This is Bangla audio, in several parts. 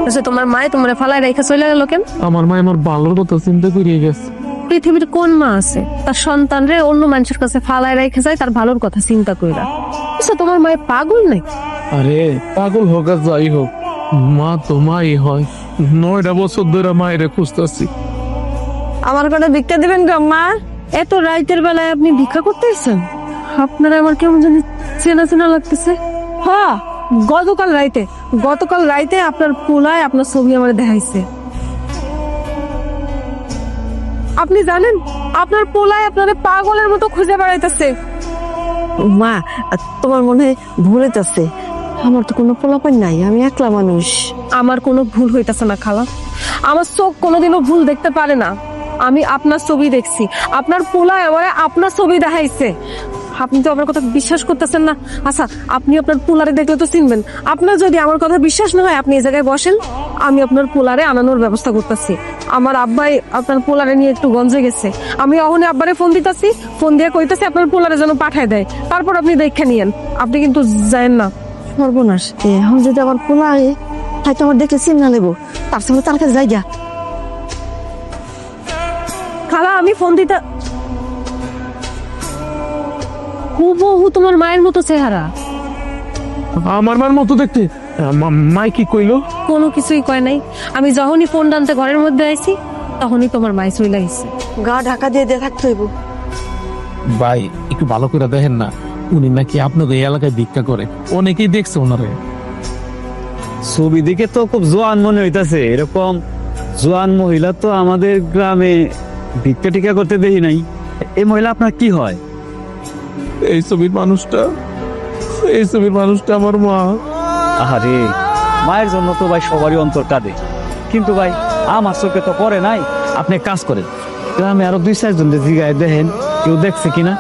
আচ্ছা, তোমার মায়ে তোমার ফালায় রেখে চলে গেল কেন? আমার মা আমার ভালোর কথা চিন্তা করিয়ে গেছে। পৃথিবীর কোন মা আছে তার সন্তানরে অন্য মানুষের কাছে ফালায় রেখে যায় তার ভালোর কথা চিন্তা কইরা? আচ্ছা, তোমার মায়ে পাগল নাকি? আরে পাগল হোক আর যাই হোক, মা তো মাই হয়। 9টা বছর ধরে মায়ের খুঁজতেছি। আমার কথা ভিক্ষা দিবেন গো মা? এত রাইতের বেলায় আপনি ভিক্ষা করতে এসেছেন? আপনারা আমার কেমন জানি চেনা চেনা লাগতেছে। হ্যাঁ, গতকাল রাইতে আপনার পোলায় আপনার ছবি আমার দেখাইছে। আপনি জানেন আপনার পোলায় আপনার পাগলের মতো খুঁজে বেড়াইতেছে। মা, তোমার মনে হয় ভুল হইতাছে। আমার তো কোনো পোলাপান নাই, আমি একলা মানুষ। আমার কোনো ভুল হইতাছে না খালা, আমার চোখ কোনোদিনও ভুল দেখতে পারে না। আমি আপনার ছবি দেখছি, আপনার পোলায় আমারে আপনার ছবি দেখাইছে। আপনি তো আমার কথা বিশ্বাস করতেছেন না। আচ্ছা, আপনি আপনার পোলারে দেখলে তো চিনবেন। আপনার যদি আমার কথা বিশ্বাস না হয় আপনি এই জায়গায় বসেন, আমি আপনার পোলারে আনানোর ব্যবস্থা করতেছি। আমার আব্বাই আপনার পোলারে নিয়ে একটু গঞ্জে গেছে, আমি অহনে আব্বারে ফোন দিতেছি, ফোন দিয়ে কইতাছি আপনার পোলারে যেন পাঠায় দেয়, তারপর আপনি দেখে নিয়েন। আপনি কিন্তু যায়েন না। সর্বনাশ, এখন যদি আমার পোলা আয়ে হয়তো আমার দেখলে চিন্তা নেবো, তার সঙ্গে তার কাছে যাই গা। খালা, আমি ফোন দিতে। হুবহু তোমার মায়ের মতো চেহারা। আমার মার মতো দেখতে। মাই কি কইলো? কোনো কিছুই কয় নাই। আমি যখনই ফোন ডানতে ঘরের মধ্যে আইছি তখনই তোমার মাই চলে গেছে। গা ঢাকা দিয়ে দিয়ে থাকতে হইব। ভাই একটু ভালো করে দেখেন না, উনি নাকি আপনাদের এই এলাকায় ভিক্ষা করে। অনেকেই দেখছে ওনারে। ছবি দেখে তো খুব জোয়ান মনে হইতাছে। এরকম জোয়ান মহিলা তো আমাদের গ্রামে ভিক্ষা টিকা করতে দেখি নাই। এই মহিলা আপনার কি হয়? এই ছবির মানুষটা আমার মা। আরে মায়ের জন্য তো ভাই সবারই অন্তর কাঁদে, কিন্তু ভাই আমার চোখে তো পড়ে নাই। আপনি এক কাজ করেন, গ্রামে আরো 2-4 জন জিগায় দেখেন কেউ দেখছে কিনা।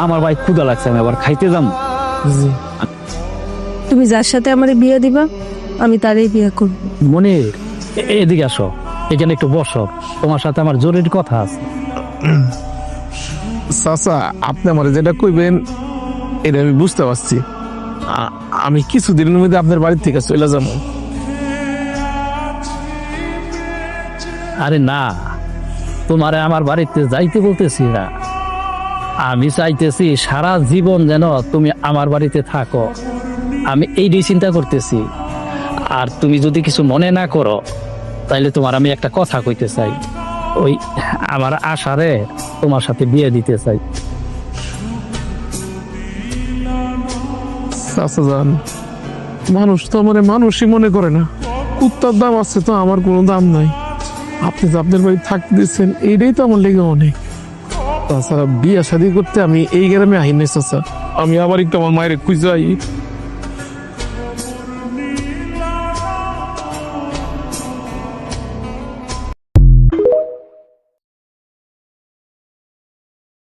আমার ভাই ক্ষুধা লাগছে, আমি আবার খাইতে যাবো। তুমি যার সাথে আমার বিয়ে দিবা আমি তারই বিয়ে করব। মনে এদিকে আসো, এখানে একটু বসো, তোমার সাথে আমার জরুরি কথা আছে। চাচা, আপনি আমার যেটা কইবেন এটা আমি বুঝতে পারছি। আমি কিছুদিনের মধ্যে আপনার বাড়ি থেকে চলে যাবো। আরে না, তোমারে আমার বাড়িতে যাইতে বলতেছি না, আমি চাইতেছি সারা জীবন যেন তুমি আমার বাড়িতে থাকো। আমি এইটাই চিন্তা করতেছি। আর তুমি যদি কিছু মনে না করো তাইলে তোমার আমি একটা কথা কইতে চাই। ওই আমার আশারে তোমার সাথে বিয়ে দিতে চাই। চাচা যান, মানুষ তো আমার মানুষই মনে করে না। কুত্তার দাম আছে তো আমার কোনো দাম নাই। আপনি তো আপনার বাড়ি থাকতে দিচ্ছেন, এইটাই তো আমার লেগে অনেক। তাছাড়া বিয়ে শাদী করতে আমি এই গ্রামে আহি নাই চাচা। আমি আবার একটু আমার মায়ের খুঁজে আই।